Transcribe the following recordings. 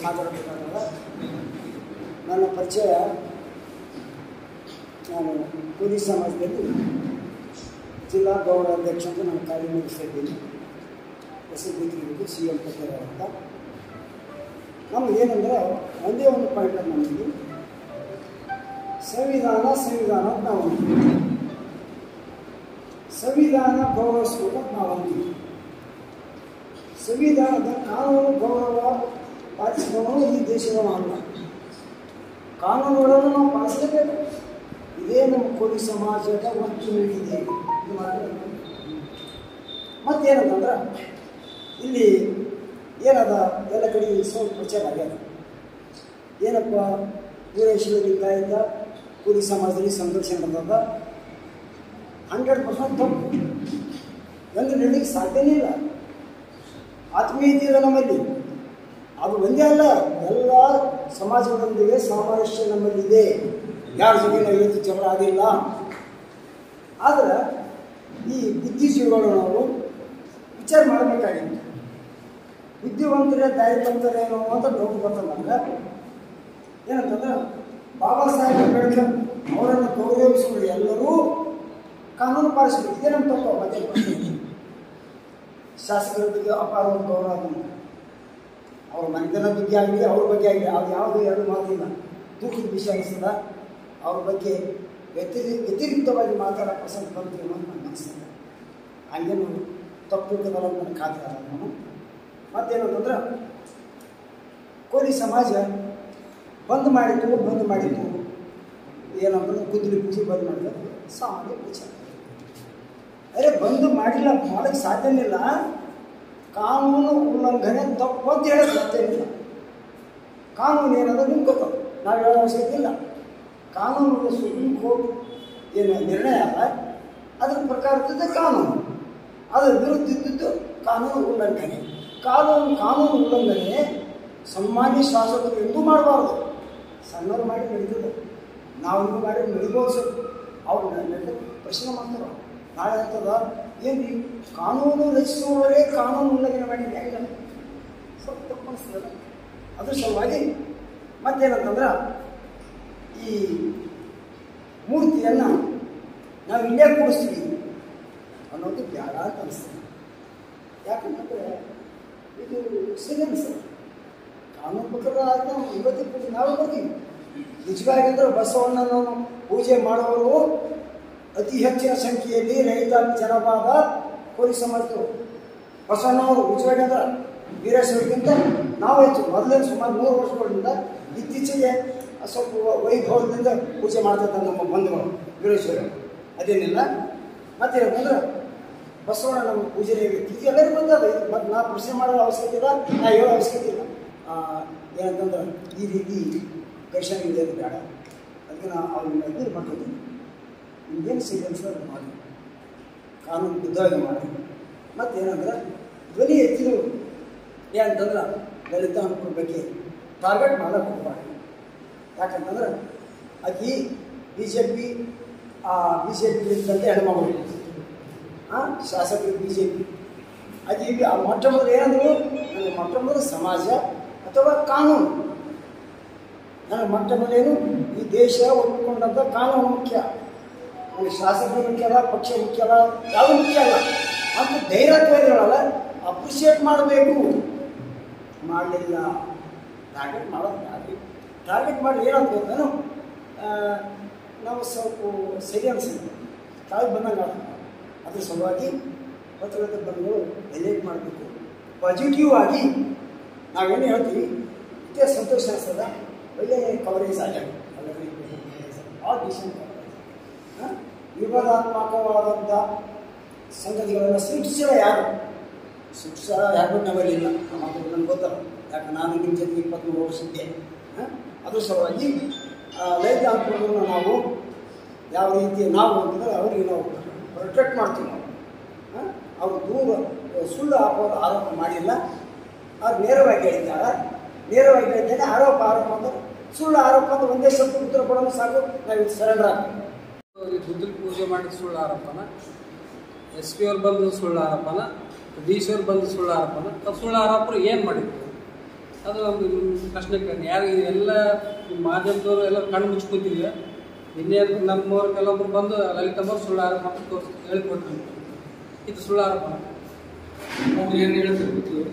ಮಾತಾಡಬೇಕಾದಾಗ ನನ್ನ ಪರಿಚಯ ನಾನು ಕೂಲಿ ಸಮಾಜದಲ್ಲಿ ಜಿಲ್ಲಾ ಗೌರವಾಧ್ಯಕ್ಷ ಅಂತ ನಾನು ಕಾರ್ಯನಿರ್ವಹಿಸ್ತಾ ಇದ್ದೀನಿ. ಹೆಸರು ಸಿ ಎಂ ಪಟ್ಟೇಗಾರ ಅಂತ. ನಮ್ಗೆ ಏನಂದರೆ ಒಂದೇ ಒಂದು ಪಾಯಿಂಟ್ ನಮಗೆ ಸಂವಿಧಾನ ಅಂತ ನಾವು ಅಂತೀವಿ. ಸಂವಿಧಾನ ಗೌರವಿಸ್ಬೇಕು ಅಂತ ನಾವು ಅಂತೀವಿ. ಸಂವಿಧಾನದ ಕಾನೂನು ಗೌರವ ಪಾಲಿಸಿದವನು ಈ ದೇಶದ ಅಲ್ಲ. ಕಾನೂನುಗಳನ್ನು ನಾವು ಪಾಲಿಸಲೇಬೇಕು. ಇದೇ ನಮ್ಮ ಕೋಲಿ ಸಮಾಜದ ಒತ್ತು ನೀಡಿದೆ. ಇದು ಮತ್ತೇನಂತಂದ್ರೆ ಇಲ್ಲಿ ಏನದ ಎಲ್ಲ ಕಡೆ ಸ್ವಲ್ಪ ಪ್ರಚಾರ ಆಗ್ಯದ. ಏನಪ್ಪ ವೀರೇಶ್ವರ ಲಿಂಗಾಯತ ಕೂಲಿ ಸಮಾಜದಲ್ಲಿ ಸಂಘರ್ಷ ನಡೆದ 100% ತಪ್ಪು ಎಂದು ನೀಡಲಿಕ್ಕೆ ಸಾಧ್ಯನೇ ಇಲ್ಲ. ಆತ್ಮೀಯತೆ ಇದೆ ನಮ್ಮಲ್ಲಿ. ಅದು ಒಂದೇ ಅಲ್ಲ, ಎಲ್ಲ ಸಮಾಜಗಳೊಂದಿಗೆ ಸಾಮರಸ್ಯ ನಮ್ಮಲ್ಲಿದೆ. ಯಾರ ಜೊತೆ ಇವತ್ತು ಜಗಳ ಆಗಿಲ್ಲ. ಆದರೆ ಈ ಬುದ್ಧಿಜೀವಿಗಳು ನಾವು ವಿಚಾರ ಮಾಡಬೇಕಾಗಿತ್ತು. ಬುದ್ಧಿವಂತರೇ ದಾರಿ ಬಂತರೇನೋ ಅಂತ ಡೌಟ್ ಬರ್ತದೆ ನಮ್ಗೆ. ಏನಂತಂದ್ರೆ ಬಾಬಾ ಸಾಹೇಬ್ ಅಂಬೇಡ್ಕರ್ ಅವರನ್ನು ಗೌರವಿಸಿಕೊಂಡು ಎಲ್ಲರೂ ಕಾನೂನು ಪಾಲಿಸಬೇಕು. ಇದೇ ನಮ್ಮ ತಪ್ಪು. ಮತ್ತೆ ಶಾಸಕರ ಬಗ್ಗೆ ಅಪಾರ ಒಂದು ಗೌರವ ಅವ್ರ ಮನೆತನ ಬಗ್ಗೆ ಆಗಲಿ ಅವ್ರ ಬಗ್ಗೆ ಆಗಲಿ ಅದು ಯಾವುದೇ ಎರಡು ಮಾತಿಲ್ಲ. ತೂಕದ ವಿಷಯ ಅನಿಸ್ತದ. ಅವ್ರ ಬಗ್ಗೆ ವ್ಯತಿರಿಕ್ತವಾಗಿ ಮಾತಾಡೋ ಪ್ರಸಂಗ ಬಂತು ಅಂತ ನನಗೆ ಅನಿಸ್ತದೆ. ಹಂಗೇನು ತಪ್ಪು ತಿಳ್ಕೋದಲ್ಲ ಅಂತ ನನಗೆ ಖಾತ್ರಿ ಆಗಲ್ಲ. ನಾನು ಮತ್ತೇನಂತಂದ್ರೆ ಕೋಲಿ ಸಮಾಜ ಬಂದ್ ಮಾಡಿತ್ತು ಏನಂದ್ರೆ ಕುದುರೆ ಪೂಜೆ ಬಂದ್ ಮಾಡಿದ್ರೆ ಸಾಮಾನ್ಯ ವಿಚಾರ. ಅರೆ ಬಂದು ಮಾಡಿಲ್ಲ, ಮಾಡೋಕ್ಕೆ ಸಾಧ್ಯನೇ ಇಲ್ಲ. ಕಾನೂನು ಉಲ್ಲಂಘನೆ ತಪ್ಪು ಅಂತ ಹೇಳೋಕ್ಕೆ ಸಾಧ್ಯನಿಲ್ಲ. ಕಾನೂನು ಏನಾದರೂ ನಿಮ್ಗೆ ಗೊತ್ತು, ನಾವು ಹೇಳೋ ಅವಶ್ಯಕತೆ ಇಲ್ಲ. ಕಾನೂನು ಸುಪ್ರೀಂ ಕೋರ್ಟ್ ಏನು ನಿರ್ಣಯ ಅಲ್ಲ, ಅದ್ರ ಪ್ರಕಾರದ್ದು ಕಾನೂನು, ಅದರ ವಿರುದ್ಧ ಇದ್ದದ್ದು ಕಾನೂನು ಉಲ್ಲಂಘನೆ. ಕಾನೂನು ಉಲ್ಲಂಘನೆ ಸಾಮಾನ್ಯ ಶಾಸಕರು ಎಂದೂ ಮಾಡಬಾರ್ದು. ಸಣ್ಣವರು ಮಾಡಿ ನಡೀತದೆ, ನಾವು ಮಾಡಿ ನಡಿಬೋದು ಸರ್. ಅವ್ರು ಪ್ರಶ್ನೆ ಮಾಡ್ತಾರೆ. ನಾಳೆ ಆಗ್ತದ ಏನು ಕಾನೂನು ರಚಿಸುವವರೇ ಕಾನೂನು ಉಲ್ಲಂಘನೆ ಮಾಡಿ ಹೆಂಗೆ ಸ್ವಲ್ಪ ತಪ್ಪು ಅನಿಸ್ತದೆ. ಅದ್ರ ಸಲುವಾಗಿ ಮತ್ತೇನಂತಂದ್ರೆ ಈ ಮೂರ್ತಿಯನ್ನು ನಾವು ಇಲ್ಲೇ ಕೂಡಿಸ್ತೀವಿ ಅನ್ನೋದು ಬೇಡ ಅಂತ ಅನಿಸ್ತದೆ. ಯಾಕಂತಂದರೆ ಇದು ಸರಿ ಅನಿಸ್ತದೆ. ಕಾನೂನು ಪ್ರಕಾರ ನಾವು ಇವತ್ತು ಪೂಜೆ ನಾವು ಬರ್ತೀವಿ. ನಿಜವಾಗಿ ಅಂದ್ರೆ ಬಸವಣ್ಣನನ್ನು ಪೂಜೆ ಮಾಡುವವರು ಅತಿ ಹೆಚ್ಚಿನ ಸಂಖ್ಯೆಯಲ್ಲಿ ರೈತ ಜನವಾದ ಕೋಲಿ ಸಮಾಜದವರು. ಬಸವಣ್ಣವರು ನಿಜವಾಗಿ ಅಂದ್ರೆ ವೀರೇಶ್ವರಿಗಿಂತ ನಾವು ಹೆಚ್ಚು. ಮೊದಲೇ ಸುಮಾರು 100 ವರ್ಷಗಳಿಂದ ಇತ್ತೀಚೆಗೆ ಸ್ವಲ್ಪ ವೈಭವದಿಂದ ಪೂಜೆ ಮಾಡ್ತಿರ್ತಾರೆ ನಮ್ಮ ಬಂಧುಗಳು ವೀರೇಶ್ವರಿ. ಅದೇನಿಲ್ಲ. ಮತ್ತೇನಂದ್ರೆ ಬಸವಣ್ಣ ನಮ್ಮ ಪೂಜೆನೇ ವ್ಯಕ್ತಿ. ಇದು ಎಲ್ಲರೂ ಬಂದದ. ಮತ್ತು ನಾ ಪ್ರಶ್ನೆ ಮಾಡೋ ಅವಶ್ಯಕತೆ ಇಲ್ಲ, ನಾ ಹೇಳೋ ಅವಶ್ಯಕತೆ ಇಲ್ಲ. ಏನಂತಂದ್ರೆ ಈ ರೀತಿ ಕೈಶಾನ ಇದೆ ಬೇಡ. ಅದಕ್ಕೆ ನಾವು ಅವ್ರನ್ನ ಇದು ಮಾಡ್ಕೊತೀವಿ. ನಿಮ್ಗೇನು ಸಿಗನ್ಸ ಮಾಡಿ, ಕಾನೂನು ಬದ್ಧವಾಗಿ ಮಾಡಿ. ಮತ್ತೇನಂದ್ರೆ ಧ್ವನಿ ಎತ್ತಿದ್ರು ಏನಂತಂದ್ರೆ ದಲಿತ ಅನುಕೂಲ ಬಗ್ಗೆ ಟಾರ್ಗೆಟ್ ಮಾಡೋಕ್ಕೆ ಹೋಗ್ಬಾರ್ದು. ಯಾಕಂತಂದ್ರೆ ಆಕಿ ಬಿ ಜೆ ಪಿ ಇದ್ದಂತೆ ಹೆಣ್ಮಗಳು, ಶಾಸಕರು BJP ಆಕೆ ಈಗ ಮೊಟ್ಟ ಮೊದಲು ಏನಂದ್ರು, ನನಗೆ ಮೊಟ್ಟ ಮೊದಲು ಸಮಾಜ ಅಥವಾ ಕಾನೂನು, ನನಗೆ ಮೊಟ್ಟ ಮೊದಲೇನು ಈ ದೇಶ ಒಪ್ಪಿಕೊಂಡಂಥ ಕಾನೂನು ಮುಖ್ಯ. ನನಗೆ ಶಾಸಕರು ಮುಖ್ಯ ಅಲ್ಲ, ಪಕ್ಷ ಮುಖ್ಯ ಅಲ್ಲ, ಯಾವುದು ಮುಖ್ಯ ಅಲ್ಲ ಅಂತ ಧೈರ್ಯತ್ವಗಳಲ್ಲ ಅಪ್ರಿಷಿಯೇಟ್ ಮಾಡಬೇಕು. ಮಾಡಲಿಲ್ಲ, ಟಾರ್ಗೆಟ್ ಮಾಡೋದು ಯಾರು ಟಾರ್ಗೆಟ್ ಮಾಡಿ ಏನಂತಂದ್ರೇನು ನಾವು ಸ್ವಲ್ಪ ಸರಿ ಅನಿಸಿದ್ವಿ ತಾಯಿ ಬಂದಂಗೆ. ಅದ್ರ ಸಲುವಾಗಿ ಪತ್ರಕರ್ತರ ಬಂಧುಗಳು ಎಲಿಟ್ ಮಾಡಬೇಕು. ಪಾಸಿಟಿವ್ ಆಗಿ ನಾವೇನು ಹೇಳ್ತೀವಿ, ಇದೇ ಸಂತೋಷ ಅನಿಸ್ತದ. ಒಳ್ಳೆಯ ಕವರೇಜ್ ಆಗ್ಯಾವ. ಆ ಡಿಸಿಷನ್ ವಿವಾದಾತ್ಮಕವಾದಂಥ ಸಂಗತಿಗಳನ್ನು ಸೃಷ್ಟಿಸಿದ ಯಾರು ಯಾರು ನಮ್ಮಲ್ಲಿಲ್ಲ. ನನಗೆ ಗೊತ್ತಲ್ಲ, ಯಾಕೆ ನಾನು ನಿಮ್ಮ ಜೊತೆ 23 ವರ್ಷ ಇದ್ದೆ. ಅದ್ರ ಸಲುವಾಗಿ ರೈತ ಅನುಕೂಲವನ್ನು ನಾವು ಯಾವ ರೀತಿ ನಾವು ಅಂತಂದರೆ ಅವರಿಗೆ ನಾವು ಪ್ರೊಟೆಕ್ಟ್ ಮಾಡ್ತೀವಿ. ನಾವು ಅವರು ದೂರ ಸುಳ್ಳು ಆರೋಪ ಮಾಡಿಲ್ಲ. ಅವ್ರು ನೇರವಾಗಿ ಹೇಳಿದ್ದಾರೆ. ನೇರವಾಗಿ ಹೇಳಿದ್ದೇನೆ. ಆರೋಪ ಅಂದರೆ ಸುಳ್ಳು ಆರೋಪ ಅಂದರೆ ಒಂದೇ ಸ್ವಲ್ಪ ಉತ್ತರ ಕೊಡೋದು ಸಾಕು, ನಾವು ಸರೆಂಡರ್ ಆಗ್ತೀವಿ. ಬುದ್ಧಿ ಪೂಜೆ ಮಾಡಿದ ಸುಳ್ಳು ಆರೋಪನ, SP ಅವ್ರು ಬಂದು ಸುಳ್ಳು ಆರೋಪನ, DC ಅವ್ರು ಬಂದು ಸುಳ್ಳು ಆರೋಪನ. ಸುಳ್ಳು ಆರೋಪರು ಏನು ಮಾಡಿದ್ರು? ಅದು ಒಂದು ಪ್ರಶ್ನೆ ಕೇಳಿ ಯಾರು ಎಲ್ಲ ಮಾಧ್ಯಮದವರು ಎಲ್ಲ ಕಣ್ಣು ಮುಚ್ಕೊತೀವಿ. ನಿನ್ನೆ ನಮ್ಮವ್ರು ಕೆಲವೊಬ್ರು ಬಂದು ಲಲಿತಮ್ಮವ್ರು ಸುಳ್ಳು ಆರೋಪ ಅಂತ ಹೇಳಿಕೊಟ್ರು. ಇದು ಸುಳ್ಳು ಆರೋಪ. ಅವ್ರು ಏನು ಹೇಳ್ತಾರೆ ಗೊತ್ತಿಲ್ಲ.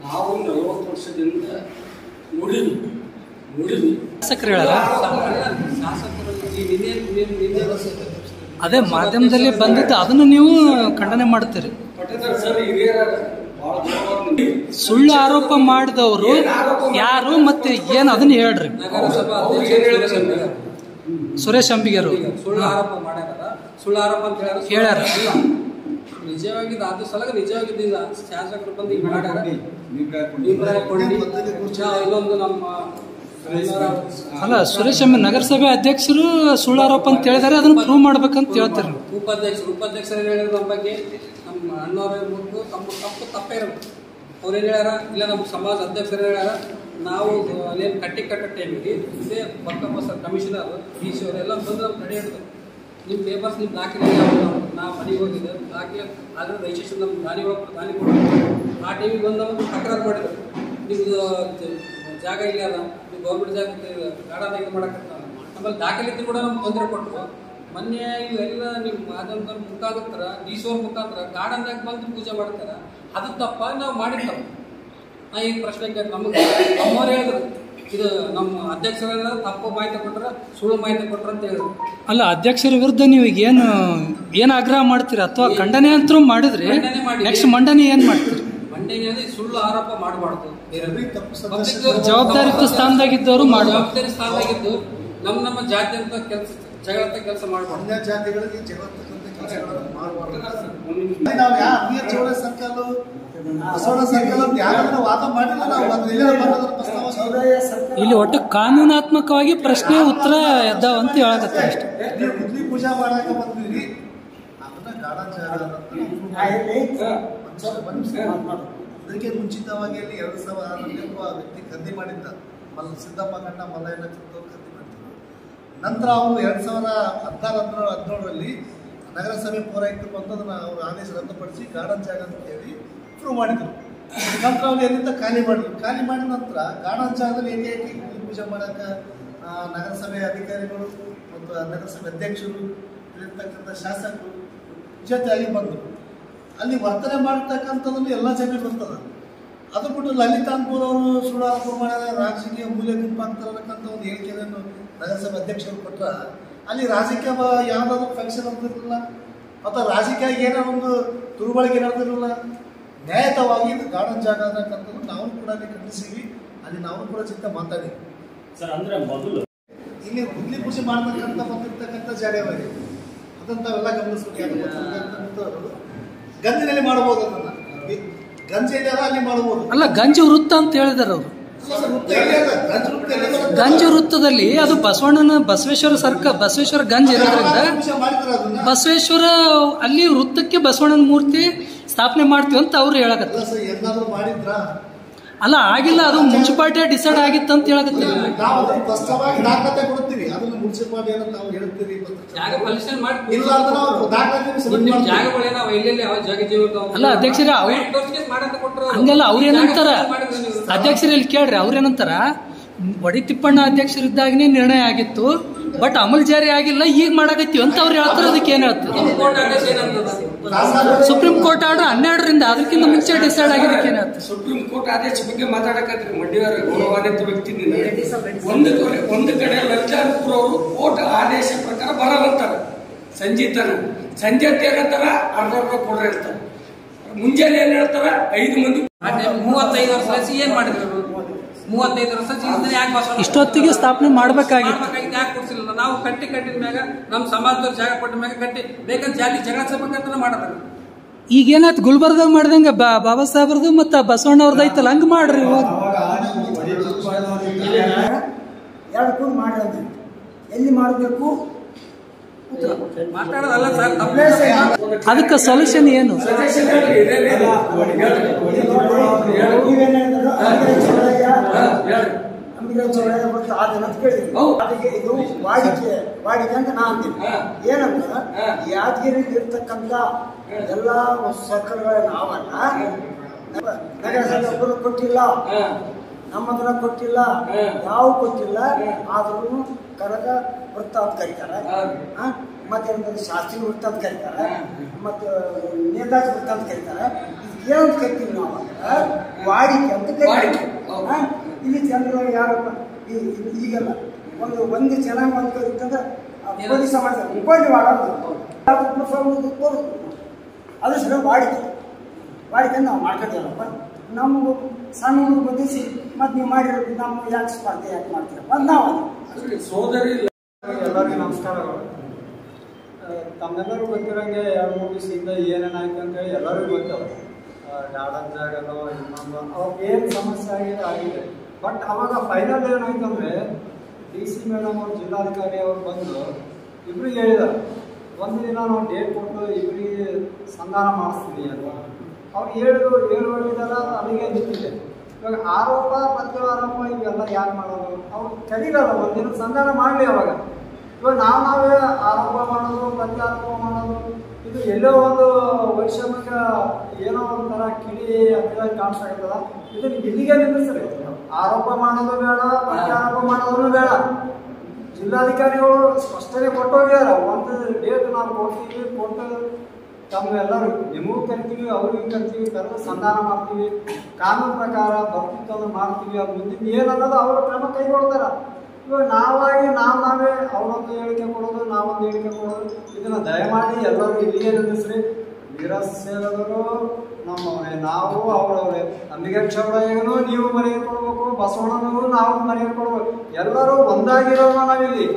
ನಾವು 40 ವರ್ಷದಿಂದ ನೋಡಿದ್ವಿ ಶಾಸಕರು ಹೇಳಲ್ಲ. ಶಾಸಕರು ನಿನ್ನೆ ಅದೇ ಮಾಧ್ಯಮದಲ್ಲಿ ಬಂದಿದ್ದು ಅದನ್ನು ನೀವು ಖಂಡನೆ ಮಾಡ್ತೀರಿ. ಸುಳ್ಳು ಆರೋಪ ಮಾಡಿದವರು ಯಾರು ಮತ್ತೆ ಏನು ಅದನ್ನ ಹೇಳ್ರಿ. ನಗರಸಭಾ ಅಧ್ಯಕ್ಷ ಸುರೇಶ್ ಅಂಬಿಗರು ಸುಳ್ಳು ಆರೋಪ ಮಾಡ್ಯಾರ. ಸುಳ್ಳು ಆರೋಪ ಅಂತ ಹೇಳ್ಯಾರ. ನಿಜವಾಗಿದ್ದು ಅದು ಸಲಗ ನಿಜವಾಗಿದ್ದಿಲ್ಲ. ಶಾಸಕರು ಬಂದು ಈಗ ಮಾಡ್ಯಾರ. ಇನ್ನೊಂದು ನಮ್ಮ ಅಲ್ಲ, ಸುರೇಶ್ ಅಂಬಿ ನಗರಸಭೆ ಅಧ್ಯಕ್ಷರು ಸುಳ್ಳು ಆರೋಪ ಅಂತ ಹೇಳಿದಾರೆ, ಅದನ್ನ ಪ್ರೂವ್ ಮಾಡ್ಬೇಕಂತ ಹೇಳ್ತಾರೆ. ಉಪಾಧ್ಯಕ್ಷರು ಹೇಳಿದ್ರು ನಮ್ಮ ಬಗ್ಗೆ. ನಮ್ಮ ಅಣ್ಣವ್ರ ತಪ್ಪೇ ಇರೋದು. ಅವ್ರೇನು ಹೇಳ್ಯಾರ, ಇಲ್ಲ ನಮ್ಮ ಸಮಾಜ ಅಧ್ಯಕ್ಷರು ಹೇಳ್ಯಾರ, ನಾವು ಅಲ್ಲೇನು ಕಟ್ಟ ಟೈಮಿಗೆ ಇದೇ Bakkappa sir commissioner D C ಅವರೆಲ್ಲ ಬಂದು ನಮ್ಮ ಕಡೆ ಹಿಡಿದ್ರು. ನಿಮ್ಮ ಪೇಪರ್ಸ್ ನಿಮ್ಮ ದಾಖಲೆ ನಾವು ಮನೆಗೆ ಹೋಗಿದ್ದೆ ದಾಖಲೆ ಆದರೆ ರಿಜಿಸ್ಟ್ರೇಷನ್ ನಮ್ಮ ದಾನಿ ಕೊಡೋದು. ಆ ಟೈಮಿಗೆ ಬಂದು ನಾವು ತಕರಾರು ಮಾಡಿದ್ರು. ನಿಮ್ಮದು ಜಾಗ ಇಲ್ಲ ಅದ, ನೀವು ಗೌರ್ಮೆಂಟ್ ಜಾಗ ಗಾರ್ಡನ್ ಇದು ಮಾಡಕ್ಕೆ ಆಮೇಲೆ ದಾಖಲೆ ಇದ್ದು ಕೂಡ ನಮ್ಗೆ ತೊಂದರೆ ಕೊಟ್ಟರು. ಮೊನ್ನೆ ಇವೆಲ್ಲ ನಿಮ್ಮ ಮಾಧ್ಯಮದ ಮುಖಾಂತರ ಡಿ ಸಿ ಅವ್ರ ಮುಖಾಂತರ ಗಾರ್ಡನ್ದಾಗ ಬಂದು ಪೂಜೆ ಮಾಡ್ತಾರೆ. ಅದು ತಪ್ಪ, ನಾವು ಮಾಡಿರ್ತಾವ. ನಾ ಈಗ ಪ್ರಶ್ನೆ ನಮಗೆ ನಮ್ಮವ್ರು ಹೇಳಿದ್ರು, ಇದು ನಮ್ಮ ಅಧ್ಯಕ್ಷರೆಲ್ಲ ತಪ್ಪು ಮಾಹಿತಿ ಕೊಟ್ರ, ಸುಳ್ಳು ಮಾಹಿತಿ ಕೊಟ್ರ ಅಂತ ಹೇಳಿದ್ರು. ಅಲ್ಲ, ಅಧ್ಯಕ್ಷರ ವಿರುದ್ಧ ನೀವು ಏನು ಆಗ್ರಹ ಮಾಡ್ತೀರಾ ಅಥವಾ ಖಂಡನೆ ಅಂತೂ ಮಾಡಿದ್ರಿ, ನೆಕ್ಸ್ಟ್ ಮಂಡನೆ ಏನ್ ಮಾಡ್ತೀರಿ? ಮಂಡನೆ ಸುಳ್ಳು ಆರೋಪ ಮಾಡಬಾರ್ದು. ಜವಾಬ್ದಾರಿಯುತ ಸ್ಥಾನದಾಗಿದ್ದವರು ಜವಾಬ್ದಾರಿ ಸ್ಥಾನದಾಗಿದ್ದು ನಮ್ಮ ಜಾತಿ ಅಂತ ಕೆಲಸ ಮಾಡಬಾರ್ದು. ಅನ್ಯ ಜಾತಿಗಳಿಗೆ ಜಗತ್ತಕ್ಕಂತ ಕೆಲಸಗಳನ್ನು ಮಾಡಬಾರ್ದು. ನಾವು ಯಾವ ಅಮೀರ್ ಚೌಡ ಸರ್ಕಲ್ ಬಸವಣ್ಣ ಸರ್ಕಲ್ ಅಂತ ಯಾರಾದ್ರೂ ವಾದ ಮಾಡಿಲ್ಲ. ನಾವು ಇಲ್ಲಿ ಒಟ್ಟು ಕಾನೂನಾತ್ಮಕವಾಗಿ ಪ್ರಶ್ನೆ ಉತ್ತರ ಎದ್ದಾವ ಅಂತ ಹೇಳಕತ್ತೆ ಅಷ್ಟೇ. ನೀವು ಗುದ್ಲಿ ಪೂಜಾ ಮಾಡಾಕ ಬಂದಿರಿ, ಅದನ್ನ ಗಾರ್ಡನ್ ಜಾಗ ಇದಕ್ಕೆ ಮುಂಚಿತವಾಗಿ ಅಲ್ಲಿ 2000 ವ್ಯಕ್ತಿ ಖರೀದಿ ಮಾಡಿದ್ದ. ಸಿದ್ದಪ್ಪ ಕಂಡ ಮಲ್ಲಯ್ಯನ ಚಿತ್ತೂರು ಖರೀದಿ ಮಾಡಿದ್ರು. ನಂತರ ಅವರು 2017 ನಗರಸಭೆ ಪೌರಾಯುಕ್ತರು ಬಂದು ಅದನ್ನು ಅವರು ಆದೇಶ ರದ್ದುಪಡಿಸಿ ಗಾರ್ಡನ್ ಜಾಗ ಅಂತ ಹೇಳಿ ಪ್ರೂವ್ ಮಾಡಿದರು. ನಂತರ ಅವ್ರು ಎಲ್ಲಿಂದ ಖಾಲಿ ಮಾಡಿದ್ರು. ಖಾಲಿ ಮಾಡಿದ ನಂತರ ಗಾರ್ಡನ್ ಜಾಗದಲ್ಲಿ ಏಕಾಏಕಿ ಪೂಜೆ ಮಾಡೋಕೆ ನಗರಸಭೆ ಅಧಿಕಾರಿಗಳು ಮತ್ತು ನಗರಸಭೆ ಅಧ್ಯಕ್ಷರು ಇರ್ತಕ್ಕಂಥ ಶಾಸಕರು ಜೊತೆಯಾಗಿ ಬಂದರು. ಅಲ್ಲಿ ವರ್ತನೆ ಮಾಡ್ತಕ್ಕಂಥದ್ರಲ್ಲಿ ಎಲ್ಲ ಜಾಗ ಬರ್ತದೆ. ಅದು ಬಿಟ್ಟು ಲಲಿತಾ ಅನ್ಪುರ್ ಅವರು ಸುಳ್ಳು ಆರೋಪ ಮಾಡಿದ ರಾಜಕೀಯ ಮೂಲೆ ಗುಂಪಾಗ್ತಿರತಕ್ಕಂಥ ಒಂದು ಹೇಳಿಕೆಯನ್ನು ನಗರಸಭೆ ಅಧ್ಯಕ್ಷರು ಕೊಟ್ಟರೆ ಅಲ್ಲಿ ರಾಜಕೀಯ ಯಾವುದಾದ್ರು ಫಂಕ್ಷನ್ ಅಂತಿರಲಿಲ್ಲ ಅಥವಾ ರಾಜಕೀಯ ಏನೋ ಒಂದು ತುರುಬಳಿಕೆ ನಡೆದಿರಲಿಲ್ಲ. ನ್ಯಾಯಯುತವಾಗಿ ಗಾರ್ಡನ್ ಜಾಗ ಅನ್ನಕ್ಕಂಥದ್ದು ನಾವು ಕೂಡ ಅಲ್ಲಿ ಖಂಡಿಸಿವಿ. ಅಲ್ಲಿ ನಾವು ಕೂಡ ಚಿಂತೆ ಮಾತಾಡಿವಿ ಸರ್. ಅಂದ್ರೆ ಮೊದಲು ಇಲ್ಲಿ ಗುದ್ಲಿ ಪೂಜೆ ಮಾಡ್ತಕ್ಕಂಥ ಬಂದಿರ್ತಕ್ಕಂಥ ಜಾಗವಾಗಿ ಅದನ್ನು ತಾವೆಲ್ಲ ಗಮನಿಸ್ಬೇಕು. ಗಂಜಿನಲ್ಲಿ ಮಾಡಬಹುದು, ಅದನ್ನ ಗಂಜೆಯಲ್ಲಿ ಅಲ್ಲಿ ಮಾಡಬಹುದು. ಅಲ್ಲ, ಗಂಜಿ ವೃತ್ತ ಅಂತ ಹೇಳಿದಾರೆ ಅವರು. ಗಂಜಿ ವೃತ್ತದಲ್ಲಿ ಅದು ಬಸವೇಶ್ವರ ಗಂಜ್ ಇರೋದ್ರಿಂದ ಬಸವೇಶ್ವರ ಅಲ್ಲಿ ವೃತ್ತಕ್ಕೆ ಬಸವಣ್ಣನ ಮೂರ್ತಿ ಸ್ಥಾಪನೆ ಮಾಡ್ತೀವಿ ಅಂತ ಅವ್ರು ಹೇಳಕತ್ತಾರೆ. ಅಲ್ಲ, ಆಗಿಲ್ಲ, ಅದು ಮುನ್ಸಿಪಾಲಿಟಿ ಡಿಸೈಡ್ ಆಗಿತ್ತು ಅಂತ ಹೇಳಕತ್ತೀವಿ. ದಾಖಲೆ ಕೊಡ್ತೀವಿ, ಅದನ್ನು ಮುನ್ಸಿಪಾಲಿಟಿ ನಾವು ಹೇಳ್ತೀವಿ. ಅಲ್ಲ ಅಧ್ಯಕ್ಷರ, ಹಂಗಲ್ಲ, ಅವ್ರೇನಂತಾರ ಅಧ್ಯಕ್ಷರಲ್ಲಿ ಕೇಳ್ರಿ, ಅವ್ರೇನಂತಾರ ಒಡಿ ತಿಪ್ಪಣ್ಣ ಅಧ್ಯಕ್ಷರಿದ್ದಾಗನೇ ನಿರ್ಣಯ ಆಗಿತ್ತು, ಬಟ್ ಅಮಲ್ ಜಾರಿ ಆಗಿಲ್ಲ, ಈಗ ಮಾಡಕತ್ತೀವಿ ಅಂತ ಅವ್ರು ಹೇಳ್ತಾರೆ. ಅದಕ್ಕೆ ಏನ್ ಹೇಳ್ತಾರೆ? ಸುಪ್ರೀಂ ಕೋರ್ಟ್ ಆರ್ಡರ್ 12ರಿಂದ ಅದಕ್ಕಿಂತ ಮುಂಚೆ ಡಿಸೈಡ್ ಆಗಿದ್ದಕ್ಕೆ ಏನ್ ಹೇಳ್ತಾರೆ? ಸುಪ್ರೀಂ ಕೋರ್ಟ್ ಆದೇಶ ಬಗ್ಗೆ ಮಾತಾಡಕತ್ರಿ. ಮಂಡ್ಯವರ ಗೌರವಾನ್ವಿತ ವ್ಯಕ್ತಿ ಒಂದು ಕಡೆ ಲಲಿತಾಪುರ ಅವರು ಕೋರ್ಟ್ ಆದೇಶ ಪ್ರಕಾರ ಬರಲ್ಲಂತಾರ. ಸಂಜೆ ಏನಂತಾರ, ಅರ್ಧ ಕೊಡ್ರಿ ಅಂತಾರ. ಮುಂಜಾನೆ ಏನ್ ಹೇಳ್ತಾರ, 5 ಮಂದಿ 35 ವರ್ಷ ಏನ್ ಮಾಡಿದ್ರು? 35 ವರ್ಷ ಯಾಕೆ ಇಷ್ಟೊತ್ತಿಗೆ ಸ್ಥಾಪನೆ ಮಾಡ್ಬೇಕಾಗಿತ್ತು, ಯಾಕೆ ಕೊಡ್ಸಿಲ್ಲ? ನಾವು ಕಟ್ಟಿದ ಮ್ಯಾಗ ನಮ್ಮ ಸಮಾಜದವ್ರು ಜಾಗ ಕೊಟ್ಟ ಮ್ಯಾಗ ಕಟ್ಟಿ ಬೇಕಂತ ಜಾತಿ ಜಗಳ ಸಭಾಕಂತ ಮಾಡೋದು. ಈಗೇನಾಯ್ತು, ಗುಲ್ಬರ್ಗ ಮಾಡ್ದಂಗ ಬಾಬಾ ಸಾಹೇಬ್ರದು ಮತ್ತ ಬಸವಣ್ಣ ಅವ್ರದ್ದು ಐತಲ್ಲ, ಹಂಗ ಮಾಡ್ರಿ. ಎರಡು ಕೂಡ ಮಾಡಿ ಎಲ್ಲಿ ಮಾಡಬೇಕು ಮಾತಾಡೋದಲ್ಲ ಸರ್. ಅದಕ್ಕೆ ಸೊಲ್ಯೂಷನ್ ಏನು? ಇದು ವಾಡಿಕೆ ಅಂತ ನಾ ಅಂತೀನಿ. ಏನಂತ ಯಾದಗಿರಿ ಇರ್ತಕ್ಕಂಥ ಎಲ್ಲ ಸರ್ಕಲ್ಗಳ ನಾವಲ್ಲ ನಗರಸಭೆ ಒಬ್ಬರು ಕೊಟ್ಟಿಲ್ಲ, ನಮ್ಮ ಹತ್ರ ಕೊಟ್ಟಿಲ್ಲ, ಯಾವ ಕೊಟ್ಟಿಲ್ಲ. ಆದ್ರೂ ಕರಗ ವೃತ್ತ ಅಂತ ಕರೀತಾರೆ, ಮತ್ತೆ ಶಾಸ್ತ್ರೀಯ ವೃತ್ತ ಅಂತ ಕರೀತಾರೆ, ಮತ್ತೆ ನೇತಾಜಿ ವೃತ್ತ ಅಂತ ಕರೀತಾರೆ. ಏನಂತ ಕರಿತೀವಿ ನಾವು? ವಾಡಿಕೆ ಅಂತ ಕರೀತೀವಿ. ಇಲ್ಲಿ ಜನರು ಯಾರು ಈಗಲ್ಲ ಒಂದು ಜನಾಂಗ ಅಂತ ಕರೀತಂದ್ರೆ ಕೋಲಿ ಸಮಾಜ ಕೋಲಿ ಮಾಡೋದು ಅದು ಸಲ ವಾಡಿಕೆ ನಾವು ಮಾಡ್ಕೊತೀವಲ್ಲಪ್ಪ. ನಮಗೂ ಸಣ್ಣ ಹುಡುಗ ಬಂದಿಸಿ ಮತ್ತೆ ನೀವು ಮಾಡಿರೋದು ನಮ್ಮ ಯಾಕೆ ಸ್ಪರ್ಧೆ ಯಾಕೆ ಮಾಡ್ತೀರಪ್ಪ ನಾವು ಸೋದರಿ. ಎಲ್ಲರಿಗೂ ನಮಸ್ಕಾರಗಳು. ತಮ್ಮೆಲ್ಲರೂ ಗೊತ್ತಿರೋಂಗೆ 2-3 ದಿವಸದಿಂದ ಏನೇನಾಯ್ತು ಅಂತೇಳಿ ಎಲ್ಲರಿಗೂ ಗೊತ್ತವ. ಗಾರ್ಡನ್ ಜಾಗನೋ ಇನ್ನೊಂದು ಅವ್ರಿಗೆ ಏನು ಸಮಸ್ಯೆ ಆಗಿದೆ. ಬಟ್ ಅವಾಗ ಫೈನಲ್ ಏನಾಯ್ತು ಅಂದರೆ DC ಮೇಡಮ್ ಅವರು ಜಿಲ್ಲಾಧಿಕಾರಿ ಅವರು ಬಂದು ಇಬ್ಬರಿಗೆ ಹೇಳಿದ್ದಾರೆ, ಒಂದು ದಿನ ನಾವು ಡೇಟ್ ಕೊಟ್ಟು ಇಬ್ಬರಿಗೆ ಸಂಧಾನ ಮಾಡಿಸ್ತೀವಿ ಅಂತ. ಅವ್ರು ಹೇಳಿದಾರ ಅಲ್ಲಿಗೆ ನಿಂತಿದೆ. ಇವಾಗ ಆರೋಪ ಪ್ರತ್ಯಾರೋಪ ಇವೆಲ್ಲ ಯಾರು ಮಾಡೋದು? ಅವ್ರು ಕರೀಲಲ್ಲ, ಒಂದಿನ ಸಂಧಾನ ಮಾಡಲಿ. ಅವಾಗ ಇವಾಗ ನಾವೇ ಆರೋಪ ಮಾಡೋದು ಪ್ರತ್ಯಾರೋಪ ಮಾಡೋದು ಇದು ಎಲ್ಲೋ ಒಂದು ವೈಷಮ್ಯಕ ಏನೋ ಒಂಥರ ಕಿಡಿ ಅಂತ ಕಾಣಿಸ್ತಾಗ್ತದ. ಇದನ್ನ ಇಲ್ಲಿಗೆ ನಿಲ್ಲಿಸ್ರಿ. ಆರೋಪ ಮಾಡೋದು ಬೇಡ, ಪ್ರತ್ಯಾರೋಪ ಮಾಡೋದು ಬೇಡ. ಜಿಲ್ಲಾಧಿಕಾರಿಗಳು ಸ್ಪಷ್ಟನೆ ಕೊಟ್ಟೋಗ್ಯಾರ. ಒಂದು ಡೇಟ್ ನಾವು ಕೊಡ್ತೀವಿ, ಕೊಟ್ಟು ತಮ್ಮೆಲ್ಲರೂ ನಿಮಗೂ ಕರಿತೀವಿ, ಅವ್ರಿಗೂ ಕರಿತೀವಿ, ಕರೆದು ಸಂಧಾನ ಮಾಡ್ತೀವಿ. ಕಾನೂನು ಪ್ರಕಾರ ಬರ್ತಿತ್ತು ಮಾಡ್ತೀವಿ. ಅದು ಮುಂದಿನ ಏನನ್ನೋದು ಅವರು ಕ್ರಮ ಕೈಗೊಳ್ತಾರ. ಇವಾಗ ನಾವೇ ಅವರೊಂದು ಹೇಳಿಕೆ ಕೊಡೋದು, ನಾವೊಂದು ಹೇಳಿಕೆ ಕೊಡೋದು, ಇದನ್ನ ದಯಮಾಡಿ ಎಲ್ಲರೂ ಇಲ್ಲಿಗೆ ನಿಲ್ಲಿಸ್ರಿ. ವೀರಶೈವದರು ನಮ್ಮವರೇ, ನಾವು ಅವರವರೇ. ಅಂಬಿಗರ ಚೌಡಯ್ಯನೂ ನೀವು ಮನೆಗೆ ಕೊಡ್ಬೇಕು, ಬಸವಣ್ಣನವರು ನಾವು ಮನೆಗೆ ಕೊಡ್ಬೇಕು. ಎಲ್ಲರೂ ಒಂದಾಗಿರೋಣ. ನಾವಿಲ್ಲಿ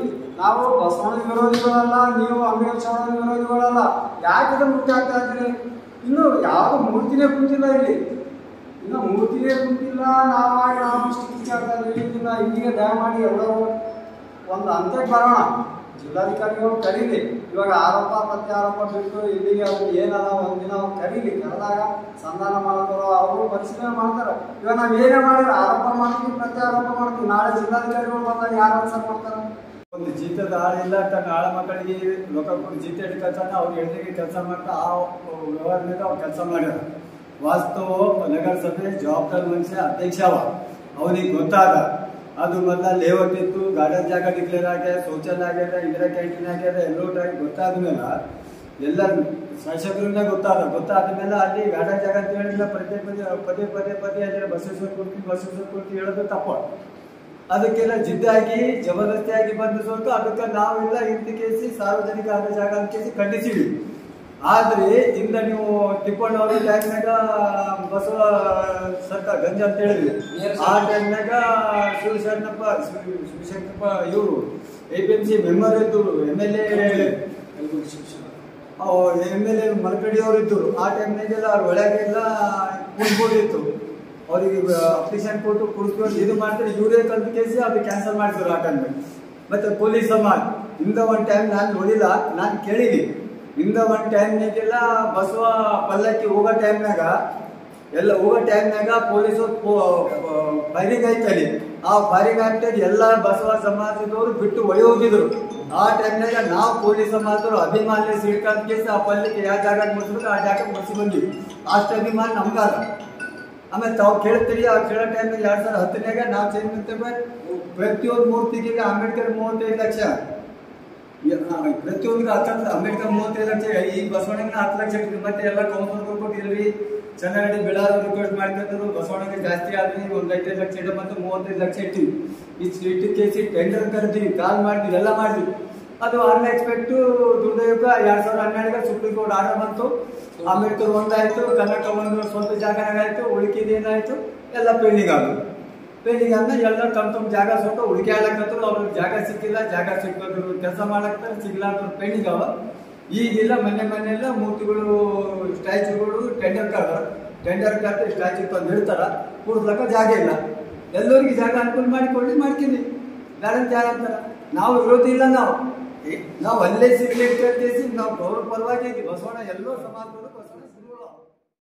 ನಾವು ಬಸವಣ್ಣ ವಿರೋಧಿಗಳಲ್ಲ, ನೀವು ಅಂಬಿಗರ ಚೌಡಯ್ಯನ ವಿರೋಧಿಗಳಲ್ಲ. ಯಾಕೆ ಮುಖ್ಯ ಆಗ್ತಾ ಇದ್ದೀರಿ? ಇನ್ನು ಯಾವ ಮೂರ್ತಿನೇ ಕುಂತಿಲ್ಲ ಇಲ್ಲಿ, ಇನ್ನು ಮೂರ್ತಿನೇ ಕುಂತಿಲ್ಲ. ನಾವು ಇಷ್ಟು ಕಿಚ್ಚಾಡ್ತಾ ಇದ್ದೀವಿ. ಇದನ್ನ ಇಲ್ಲಿಗೆ ದಯಮಾಡಿ ಎಲ್ಲರೂ ಒಂದು ಅಂತ್ಯಕ್ಕೆ ಬರೋಣ. ಜಿಲ್ಲಾಧಿಕಾರಿಗಳು ಕರೀಲಿ. ಇವಾಗ ಆರೋಪ ಪ್ರತ್ಯಾರೋಪ ಬಿಟ್ಟು ಇಲ್ಲಿಗೆ ಅವ್ರು ಏನದ ಒಂದಿನ ಅವ್ರು ಕರೀಲಿ. ಕರೆದಾಗ ಸಂಧಾನ ಮಾಡ್ತಾರೋ ಅವರು ಪರಿಶೀಲನೆ ಮಾಡ್ತಾರೆ. ಇವಾಗ ನಾವು ಏನೇ ಮಾಡಿದ್ರೆ ಆರೋಪ ಮಾಡ್ತೀವಿ, ಪ್ರತ್ಯಾರೋಪ ಮಾಡ್ತೀವಿ. ನಾಳೆ ಜಿಲ್ಲಾಧಿಕಾರಿಗಳು ಬಂದಾಗ ಯಾರು ಆನ್ಸರ್ ಮಾಡ್ತಾರೆ? ಒಂದು ಜೀತದ ಆಳಿಲ್ಲ, ತನ್ನ ಆಳ ಮಕ್ಕಳಿಗೆ ರೊಕ್ಕ ಕೊಟ್ಟು ಜೀತ ಹಿಡ್ಕೊತಾನ, ಅವ್ರು ಎಲ್ಲಿಗೆ ಕೆಲಸ ಮಾಡ್ತಾ ಆ ವ್ಯವಹಾರ ಮೇಲೆ ಅವ್ರು ಕೆಲಸ ಮಾಡ್ಯಾರ. ವಾಸ್ತವ ನಗರಸಭೆ ಜವಾಬ್ದಾರಿ ಮನುಷ್ಯ ಅಧ್ಯಕ್ಷ ಅವನಿಗೆ ಗೊತ್ತಾದ. ಅದು ಮೊದಲ ಲೇಔಟ್ ಇತ್ತು, ಗಾರ್ಡನ್ ಜಾಗ ಡಿಕ್ಲೇರ್ ಆಗ್ಯದ, ಶೌಚಾಲಯ ಆಗ್ಯದ, ಇಂದಿರಾ ಕ್ಯಾಂಟೀನ್ ಆಗ್ಯದ, ಎಲ್ಲೋಟಾಗಿ ಗೊತ್ತಾದ ಮೇಲೆ ಎಲ್ಲ ಶಾಸಕರಿಂದ ಗೊತ್ತಾದ ಮೇಲೆ ಅಲ್ಲಿ ಗಾರ್ಡನ್ ಜಾಗ ಅಂತ ಹೇಳಿಲ್ಲ. ಪದೇ ಅಲ್ಲಿ ಬಸವೇಶ್ವರ ಕೊಡ್ತೀವಿ ಹೇಳೋದು ತಪ್ಪ. ಅದಕ್ಕೆಲ್ಲ ಜಿದ್ದಾಗಿ ಜಬರ್ದಸ್ತಿಯಾಗಿ ಬಂದು ಸ್ವಲ್ಪ ಅದಕ್ಕೆ ನಾವೆಲ್ಲ ಇಂತ ಕೇಸಿ ಸಾರ್ವಜನಿಕ ಜಾಗ ಅಂತ ಕೇಸಿ ಖಂಡಿಸಿವಿ. ಆದ್ರೆ ಇಂದ ನೀವು ತಿಪ್ಪಣ್ಣವ್ರ ಟೈಮ್ನಾಗ ಬಸವ ಸರ್ಕಾರ ಗಂಜ ಅಂತ ಹೇಳಿದ್ವಿ. ಆ ಟೈಮ್ನಾಗ ಶಿವಶಂಕರಪ್ಪ ಇವರು APMC ಮೆಂಬರ್ ಇದ್ದರು, MLA ಮರಕಡಿ ಅವರು ಇದ್ದರು. ಆ ಟೈಮ್ನಾಗೆಲ್ಲ ಅವ್ರ ಒಳಗೆಲ್ಲ ಕೂಡ್ಬೋದಿತ್ತು. ಅವ್ರಿಗೆ ಅಪ್ಲಿಕೇಶನ್ ಕೊಟ್ಟು ಕುಡಿಸ್ಕೊಂಡು ಇದು ಮಾಡ್ತಾರೆ. ಇವರೇ ಕಲ್ತು ಕೇಸಿ ಅದು ಕ್ಯಾನ್ಸಲ್ ಮಾಡಿದ್ರು ಆ ಟೈಮ್ನಾಗ. ಮತ್ತೆ ಪೊಲೀಸ್ ಸಮಾಜ್ ಇಂದ ಒಂದು ಟೈಮ್ ನಾನು ನೋಡಿಲ್ಲ, ನಾನು ಕೇಳಿನಿ. ಇಂದ ಒಂದು ಟೈಮ್ನಾಗೆಲ್ಲ ಬಸವ ಪಲ್ಲಕ್ಕಿ ಹೋಗೋ ಟೈಮ್ನಾಗ ಪೊಲೀಸರು ಫೈರಿಂಗ್ ಆಯ್ತಲ್ಲಿ. ಆ ಫೈರಿಂಗ್ ಆಗ್ತಾಗ ಎಲ್ಲ ಬಸವ ಸಮಾಜದವರು ಬಿಟ್ಟು ಒಳಿ ಹೋಗಿದ್ರು. ಆ ಟೈಮ್ನಾಗ ನಾವು ಪೊಲೀಸ್ ಸಮಾಜದವರು ಅಭಿಮಾನ ಸಿಡ್ಕಂತ ಕೇಸಿ ಆ ಪಲ್ಲಕ್ಕಿ ಯಾವ ಜಾಗ ಮುಗಿಸ್ಬೇಕು ಆ ಜಾಗ ಮುಗಿಸಿ ಬಂದ್ವಿ. ಅಷ್ಟು ಅಭಿಮಾನ ನಮ್ಗಾದ. ಆಮೇಲೆ ತಾವು ಕೇಳ್ತೀವಿ. ಆ ಕೇಳೋ ಟೈಮ್ನಾಗ 2010ನಾಗ ನಾವು ಚೇಂಜ್ ಮಾಡ್ತೇವೆ. ಪ್ರತಿಯೊಂದು ಮೂರ್ತಿಗೆ ಅಂಬೇಡ್ಕರ್ 35 ಲಕ್ಷ, ಪ್ರತಿಯೊಂದಿಗೆ 10 ಅಂಬೇಡ್ಕರ್ 35 ಲಕ್ಷ, ಈ ಬಸವಣ್ಣನ 10 ಲಕ್ಷ ಇಟ್ಟಿದ್ರು. ಮತ್ತೆ ಎಲ್ಲ ಕೌನ್ಸಿಲರ್ ಕೊಟ್ಟಿಲ್ರಿ. ಚೆನ್ನಾಗಿ ಬೆಳಾರು ರಿಕ್ವೆಸ್ಟ್ ಮಾಡ್ಕೊಂಡ್ರು. ಬಸವಣ್ಣಗೆ ಜಾಸ್ತಿ ಆದ್ರಿ, ಒಂದು 5 ಲಕ್ಷ ಇಟ್ಟು ಮತ್ತು 35 ಲಕ್ಷ ಇಟ್ಟಿವಿ. ಇಷ್ಟು ಕೇಸಿ ಟೆಂಡರ್ ಕರೆದಿವಿ, ಕಾಲ್ ಮಾಡಿದ್ವಿ, ಎಲ್ಲ ಮಾಡಿದ್ವಿ. ಅದು ಅನ್ಎಕ್ಸ್ಪೆಕ್ಟ್ ದುರ್ದೈವಕ್ಕೆ 2012 ಸುಪ್ರೀಂ ಕೋರ್ಟ್ ಆರ್ಡರ್ ಬಂತು. ಅಂಬೇಡ್ಕರ್ ಒಂದಾಯ್ತು, ಕನಕ ಒಂದು ಸ್ವಂತ ಜಾಗನಾಗಾಯ್ತು, ಉಳಿಕೆದೇನಾಯ್ತು ಎಲ್ಲ ಪೆಂಡಿಂಗ್ ಆಗೋದು. ಪೆಂಡಿಂಗ್ ಆದ್ಮೇಲೆ ಎಲ್ಲ ತಮ್ಮ ಜಾಗ ಸ್ವಲ್ಪ ಹುಡುಕಿ ಆಡಕತ್ತರು. ಅವ್ರಿಗೆ ಜಾಗ ಸಿಕ್ಕಿಲ್ಲ, ಜಾಗ ಸಿಕ್ಕೋದ್ರು ಕೆಲಸ ಮಾಡಕ್ತಾರೆ, ಸಿಗ್ಲಾರ್ದು ಪೆಂಡಿಂಗ್ ಅವ. ಈಗಿಲ್ಲ ಮನೆಯೆಲ್ಲ ಮೂರ್ತಿಗಳು ಸ್ಟ್ಯಾಚ್ಯೂಗಳು ಟೆಂಡರ್ ಕರೆದು ಸ್ಟ್ಯಾಚ್ಯೂ ತಂದು ಇಡ್ತಾರ. ಕೂಡ್ಲಕ್ಕ ಜಾಗ ಇಲ್ಲ. ಎಲ್ಲರಿಗೂ ಜಾಗ ಅನುಕೂಲ ಮಾಡ್ತೀನಿ ಬೇರೆ ಜಾಗ ಅಂತಾರ. ನಾವು ವಿರೋಧಿ ಇಲ್ಲ. ನಾವು ಅಲ್ಲೇ ಸಿಗ್ಲಿ ಕೇಳ್ತೀವಿ. ನಾವು ಗೌರವ ಪರವಾಗಿ ಬಸವಣ್ಣ ಎಲ್ಲೋ ಸಮಾಜದವರು ಬಸವಣ್ಣ